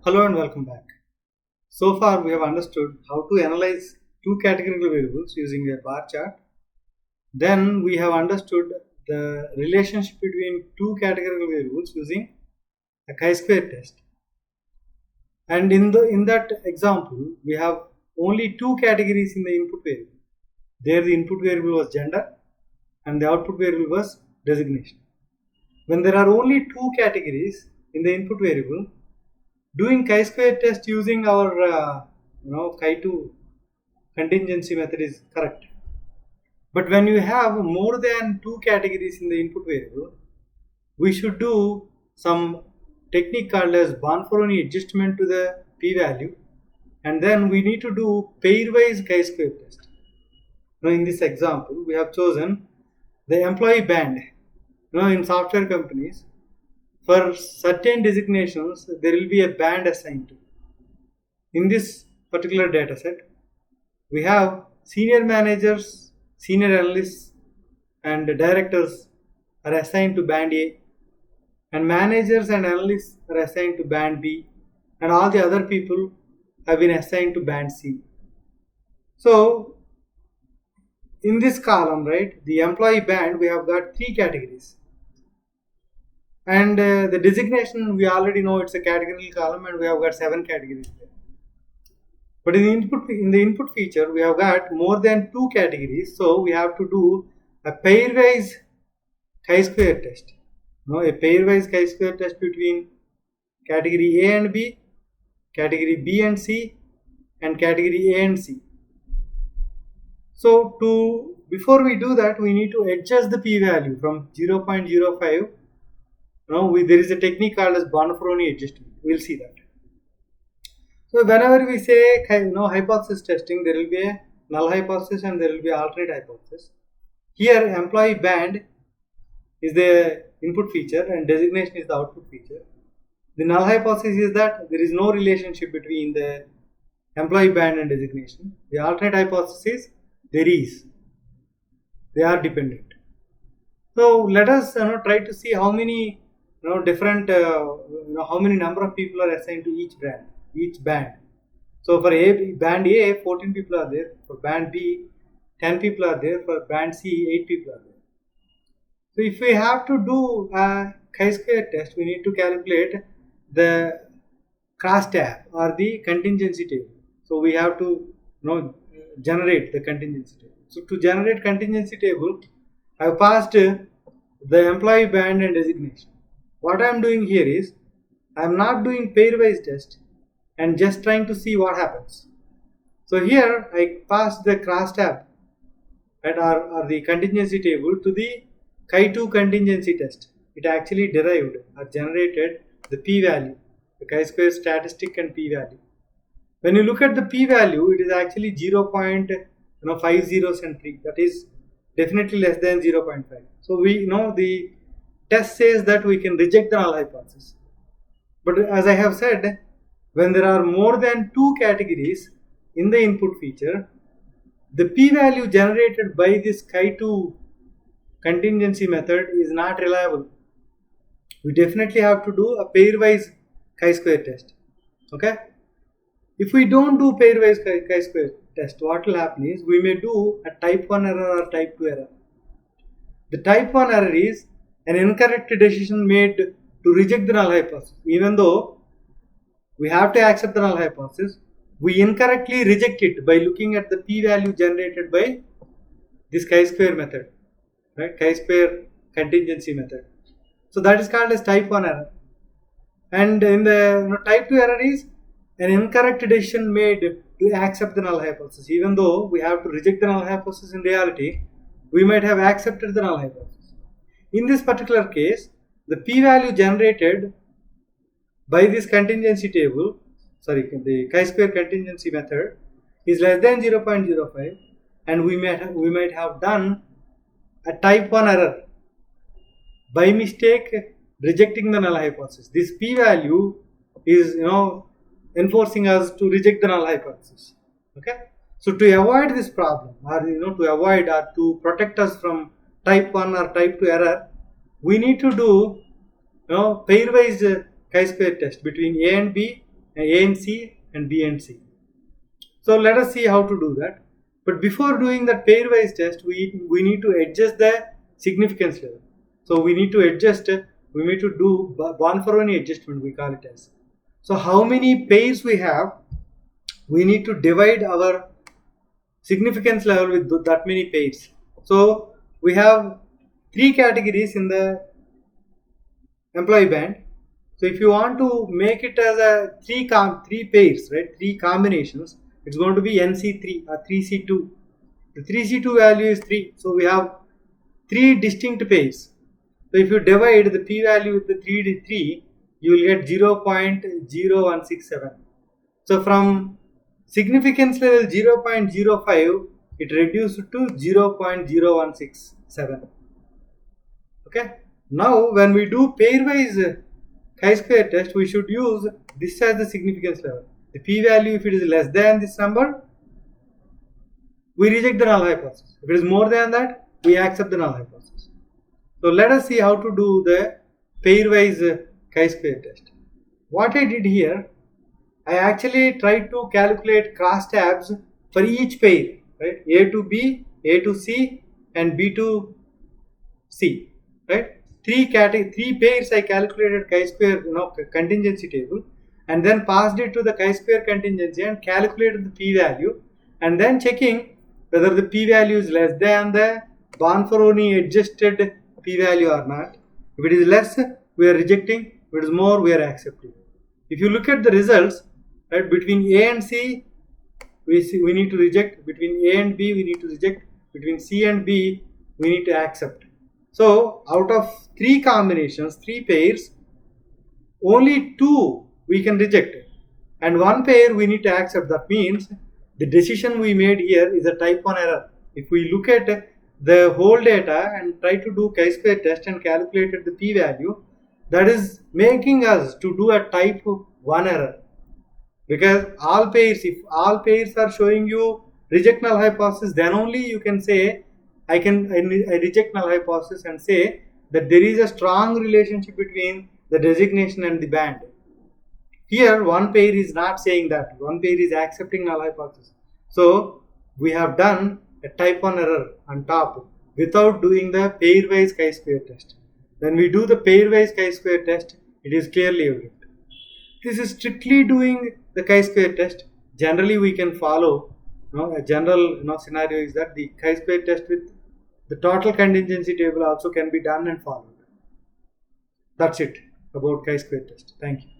Hello and welcome back. So far we have understood how to analyze two categorical variables using a bar chart. Then we have understood the relationship between two categorical variables using a chi-square test. And in that example, we have only two categories in the input variable. There the input variable was gender and the output variable was designation. When there are only two categories in the input variable, doing chi-square test using our chi2 contingency method is correct. But when you have more than two categories in the input variable, we should do some technique called as Bonferroni adjustment to the p-value, and then we need to do pairwise chi-square test. Now in this example, we have chosen the employee band. In software companies, for certain designations, there will be a band assigned to. In this particular data set, we have senior managers, senior analysts, and directors are assigned to band A, and managers and analysts are assigned to band B, and all the other people have been assigned to band C. So, in this column, right, the employee band, we have got three categories. And the designation, we already know it's a categorical column, and we have got 7 categories there. But in the input feature, we have got more than 2 categories, so we have to do a pairwise chi-square test. A pairwise chi-square test between category A and B, category B and C, and category A and C. So before we do that, we need to adjust the p-value from 0.05. There is a technique called as Bonferroni adjustment. We'll see that. So whenever we say hypothesis testing, there will be a null hypothesis and there will be alternate hypothesis. Here employee band is the input feature and designation is the output feature. The null hypothesis is that there is no relationship between the employee band and designation. The alternate hypothesis, there is. They are dependent. So let us try to see how many different how many number of people are assigned to each band. So for band A, 14 people are there. For band B, 10 people are there. For band C, 8 people are there. So if we have to do a chi-square test, we need to calculate the crosstab or the contingency table. So we have to generate the contingency table. So to generate contingency table, I have passed the employee band and designation. What I am doing here is, I am not doing pairwise test and just trying to see what happens. So here I passed the crosstab or the contingency table to the chi2 contingency test. It actually derived or generated the p-value, the chi-square statistic and p-value. When you look at the p-value, it is actually 0.50 century. That is definitely less than 0.5. So we know the test says that we can reject the null hypothesis. But as I have said, when there are more than 2 categories in the input feature, the p-value generated by this chi2 contingency method is not reliable. We definitely have to do a pairwise chi-square test. Okay? If we don't do pairwise chi-square test, what will happen is we may do a type 1 error or type 2 error. The type 1 error is an incorrect decision made to reject the null hypothesis. Even though we have to accept the null hypothesis, we incorrectly reject it by looking at the p-value generated by this chi-square method, right? Chi-square contingency method. So that is called as type 1 error. And in the type 2 error is an incorrect decision made to accept the null hypothesis. Even though we have to reject the null hypothesis, in reality, we might have accepted the null hypothesis. In this particular case, the p-value generated by this contingency table, the chi-square contingency method, is less than 0.05, and we might have done a type 1 error by mistake rejecting the null hypothesis. This p-value is enforcing us to reject the null hypothesis. Okay, so to avoid this problem, or to avoid or to protect us from type 1 or type 2 error, we need to do pairwise chi-square test between A and B A and C and B and C. So let us see how to do that. But before doing that pairwise test, we need to adjust the significance level. So we need to adjust, we need to do Bonferroni adjustment, we call it as. So how many pairs we have, we need to divide our significance level with that many pairs. So we have 3 categories in the employee band. So if you want to make it as a 3 pairs, right, 3 combinations, it's going to be NC3 or 3C2. The 3C2 value is 3. So we have 3 distinct pairs. So if you divide the p value with the 3, you will get 0.0167. So from significance level 0.05, it reduced to 0.0167. Okay. Now when we do pairwise chi-square test, we should use this as the significance level. The p-value, if it is less than this number, we reject the null hypothesis. If it is more than that, we accept the null hypothesis. So let us see how to do the pairwise chi-square test. What I did here, I actually tried to calculate crosstabs for each pair, right? A to B, A to C, and B to C, right? 3 pairs I calculated chi-square contingency table, and then passed it to the chi-square contingency and calculated the p-value, and then checking whether the p-value is less than the Bonferroni adjusted p-value or not. If it is less, we are rejecting. If it is more, we are accepting. If you look at the results, right, between A and C, we need to reject. Between A and B, we need to reject. Between C and B, we need to accept. So out of 3 combinations, 3 pairs, only 2 we can reject, and 1 pair we need to accept. That means the decision we made here is a type 1 error. If we look at the whole data and try to do chi-square test and calculated the p-value, that is making us to do a type 1 error. Because all pairs, if all pairs are showing you reject null hypothesis, then only you can say I reject null hypothesis and say that there is a strong relationship between the designation and the band. Here 1 pair is not saying that. 1 pair is accepting null hypothesis. So we have done a type 1 error on top without doing the pairwise chi-square test. When we do the pairwise chi-square test, it is clearly evident. This is strictly doing the chi-square test. Generally we can follow, a general scenario is that the chi-square test with the total contingency table also can be done and followed. That's it about chi-square test. Thank you.